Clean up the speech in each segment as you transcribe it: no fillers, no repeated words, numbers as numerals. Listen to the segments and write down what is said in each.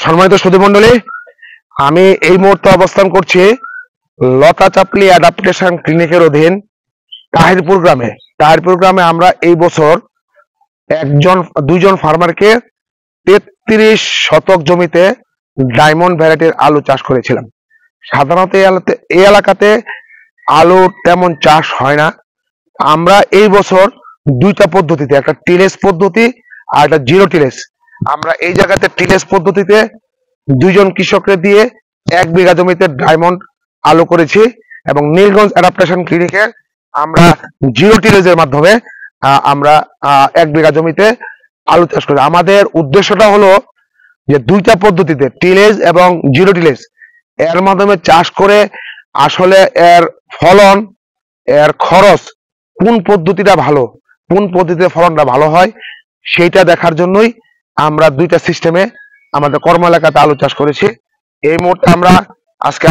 সম্মানিত সুধী মন্ডলী, আমি এই মুহূর্তে অবস্থান করছি লতা চাপলি অ্যাডাপ্টেশন ক্লিনিকের অধীন তাহিরপুর গ্রামে। আমরা এই বছর দুইজন ফার্মারকে 33 শতক জমিতে ডায়মন্ড ভ্যারাইটির আলু চাষ করেছিলাম। সাধারণত এই এলাকাতে আলু তেমন চাষ হয় না। আমরা এই বছর দুইটা পদ্ধতিতে, একটা টিলেজ পদ্ধতি আর একটা জিরো টিলেজ, আমরা এই জায়গাতে টিলেজ পদ্ধতিতে দুইজন কৃষককে দিয়ে 1 বিঘা জমিতে ডায়মন্ড আলু করেছি এবং নীলগঞ্জ অ্যাডাপ্টেশন ক্লিনিকে আমরা জিরো টিলেজের মাধ্যমে আমরা 1 বিঘা জমিতে আলু চাষ করি। আমাদের উদ্দেশ্যটা হলো যে দুইটা পদ্ধতিতে, টিলেজ এবং জিরো টিলেজ, এর মাধ্যমে চাষ করে আসলে এর ফলন, এর খরচ, কোন পদ্ধতিটা ভালো, কোন পদ্ধতিতে ফলনটা ভালো হয় সেইটা দেখার জন্যই আমরা দুইটা সিস্টেমে আমাদের কর্ম এলাকাতে আলু চাষ করেছি। এই মুহূর্তে আমরা আজকে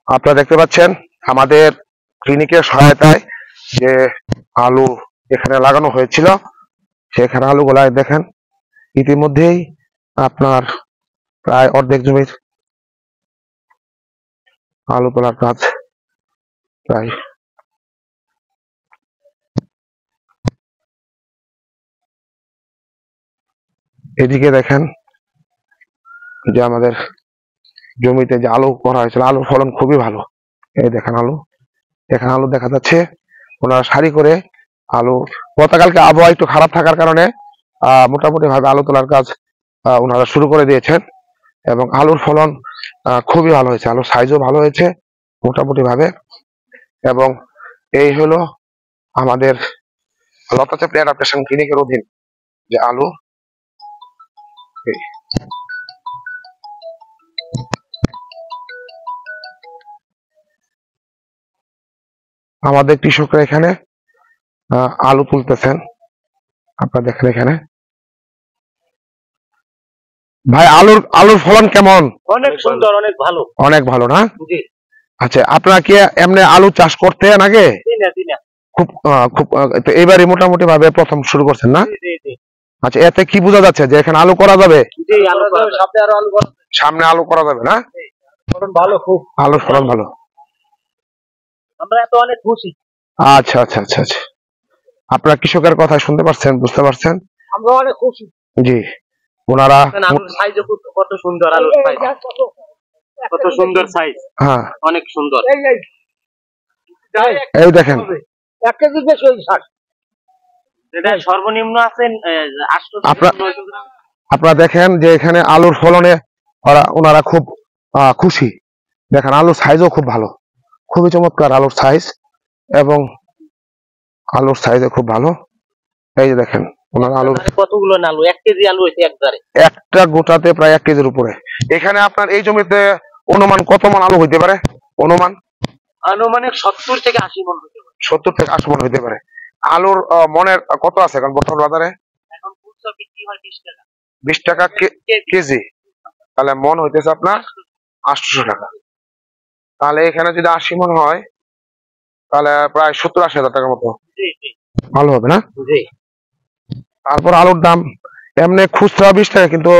আপনারা দেখতে পাচ্ছেন আমাদের ক্লিনিকের সহায়তায় যে আলু এখানে লাগানো হয়েছিল, সেখানে আলুগুলাই দেখেন ইতিমধ্যেই আপনার প্রায় অর্ধেক জমির আলু তোলার কাজ প্রায়। এদিকে দেখেন যে আমাদের জমিতে যে আলু করা হয়েছিল, আলুর ফলন খুবই ভালো। এই দেখেন এখানে আলু দেখা যাচ্ছে। ওনারা সারি করে আলু, গতকালকে আবহাওয়া একটু খারাপ থাকার কারণে মোটামুটি ভাবে আলু তোলার কাজ ওনারা শুরু করে দিয়েছেন এবং আলুর ফলন খুবই ভালো হয়েছে, আলুর সাইজও ভালো হয়েছে মোটামুটি ভাবে। এবং এই হলো আমাদের লতা চাপলি অ্যাডাপ্টেশন ক্লিনিকের অধীন যে আলু। আমাদের কৃষকরা এখানে আলু তুলতেছেন, আপনারা দেখেন এখানে। ভাই, আলুর ফলন কেমন? অনেক সুন্দর, অনেক ভালো না? আচ্ছা, আপনারা কি এমনি আলু চাষ করতেন আগে? খুব এবারে মোটামুটি ভাবে প্রথম শুরু করছেন না? আচ্ছা, এতে কি বোঝা যাচ্ছে যে এখানে আলু করা যাবে? সামনে আলু করা যাবে না? ফলন ভালো, খুব আলুর ফলন ভালো। আমরা তো অনেক খুশি। আচ্ছা আচ্ছা আচ্ছা আচ্ছা, আপনারা কৃষকের কথা শুনতে পারছেন, বুঝতে পারছেন? আমরা অনেক খুশি। জি, ওনারা আলুর সাইজ কত সুন্দর, আলুর সাইজ কত সুন্দর, সাইজ হ্যাঁ অনেক সুন্দর। এই দেখেন 1 কেজি বেশি ওই 60, এটা সর্বনিম্ন আছেন 800। আপনারা দেখেন যে এখানে আলুর ফলনে ওনারা খুব খুশি। দেখেন আলুর সাইজও খুব ভালো, খুবই চমৎকার আলুর সাইজ, এবং আলুর সাইজও খুব ভালো। এই যে দেখেন ওনার আলু, কতগুলো আলু, 1 কেজি আলু হয়েছে একবারে, একটা গোটাতে প্রায় 1 কেজির উপরে। এখানে আপনার এই জমিতে অনুমান কত মন আলু হইতে পারে? আনুমানিক 70 থেকে 80 মন হতে পারে। 70 থেকে 80 মন হইতে পারে। আলুর মনের কত আছে এখন বর্তমান বাজারে? এখন খুচরা বিক্রি হয় 20 টাকা। 20 টাকা কেজি, তাহলে মন হইতেছে আপনার 800 টাকা। তাহলে এখানে যদি 80 মন হয় তাহলে প্রায় 70-80 হাজার টাকার মতো ভালো হবে না? তারপর আলুর দাম এমনি খুচরা 20 টাকা, কিন্তু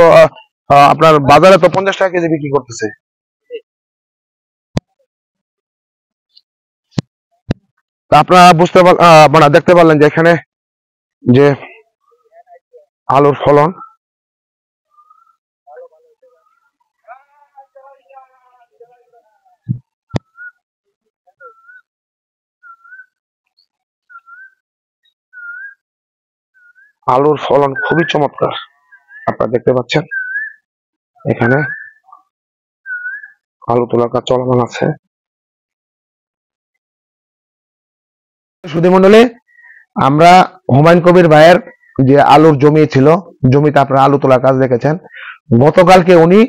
আপনার বাজারে তো 50 টাকা কেজি বিক্রি করতেছে। আপনারা দেখতে পারলেন যে এখানে যে আলুর ফলন, আলুর ফলন খুবই চমৎকার। আপনারা দেখতে পাচ্ছেন এখানে আলু তোলার কাজ চলমান আছে। সুধী মন্ডলী, আমরা হুমায়ুন কবির ভাইয়ের যে আলুর জমি ছিল, জমিতে আপনারা আলু তোলার কাজ দেখেছেন। গতকালকে উনি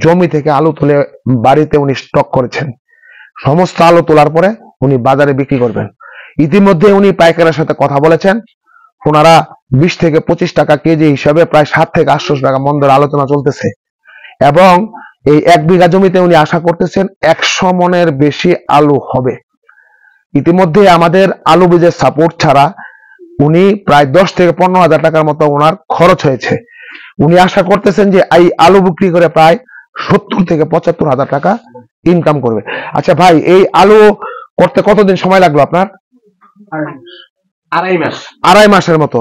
জমি থেকে আলু তুলে বাড়িতে উনি স্টক করেছেন। সমস্ত আলু তোলার পরে উনি বাজারে বিক্রি করবেন। ইতিমধ্যে উনি পাইকারের সাথে কথা বলেছেন, ওনারা 20 থেকে 25 টাকা কেজি হিসাবে প্রায় 7 থেকে 800 টাকা মন দরে আলোচনা চলতেছে। এবং এই 1 বিঘা জমিতে উনি আশা করতেছেন 100 মনের বেশি আলু হবে। ইতিমধ্যে আমাদের আলু বীজের সাপোর্ট ছাড়া উনি প্রায় 10 থেকে 15,000 টাকার মতো ওনার খরচ হয়েছে। উনি আশা করতেছেন যে এই আলু বিক্রি করে প্রায় 70 থেকে 75,000 টাকা ইনকাম করবে। আচ্ছা ভাই, এই আলু করতে কতদিন সময় লাগলো আপনার? 2.5 মাস। 2.5 মাসের মতো।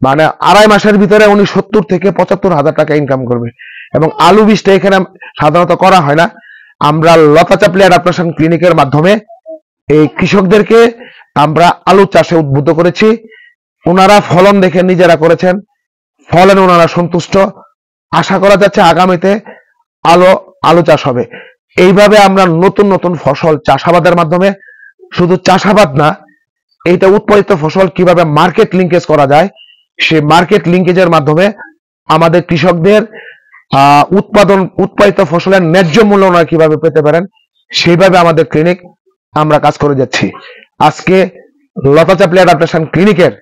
মানে 2.5 মাসের ভিতরে উনি 70 থেকে 75,000 টাকা ইনকাম করবে। এবং আলু বীজটা এখানে সাধারণত করা হয় না, আমরা লতা চাপলি অ্যাডাপ্টেশন ক্লিনিকের মাধ্যমে এই কৃষকদেরকে আমরা আলু চাষে উদ্বুদ্ধ করেছি। ওনারা ফলন দেখে নিজেরা করেছেন, ফলনে ওনারা সন্তুষ্ট। আশা করা যাচ্ছে আগামীতে আলু চাষ হবে। এইভাবে আমরা নতুন নতুন ফসল চাষাবাদের মাধ্যমে, শুধু চাষাবাদ না, এইটা উৎপাদিত ফসল কিভাবে মার্কেট লিঙ্কেজ করা যায়, সেই মার্কেট লিঙ্কেজের মাধ্যমে আমাদের কৃষকদের উৎপাদিত ফসলের ন্যায্য মূল্য ওনারা কিভাবে পেতে পারেন, সেইভাবে আমাদের ক্লিনিক আমরা কাজ করে যাচ্ছি। আজকে লতা চাপলি অ্যাডাপ্টেশন ক্লিনিকের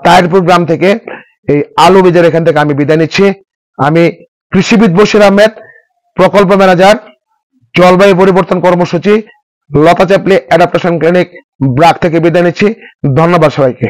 তাহিরপুর গ্রাম থেকে এই আলু বীজের এখান থেকে আমি বিদায় নিচ্ছি। আমি কৃষিবিদ বশির আহমেদ, প্রকল্প ম্যানেজার, জলবায়ু পরিবর্তন কর্মসূচি, লতা চাপলি অ্যাডাপ্টেশন ক্লিনিক ব্রাক থেকে বিদায় নিচ্ছি। ধন্যবাদ সবাইকে।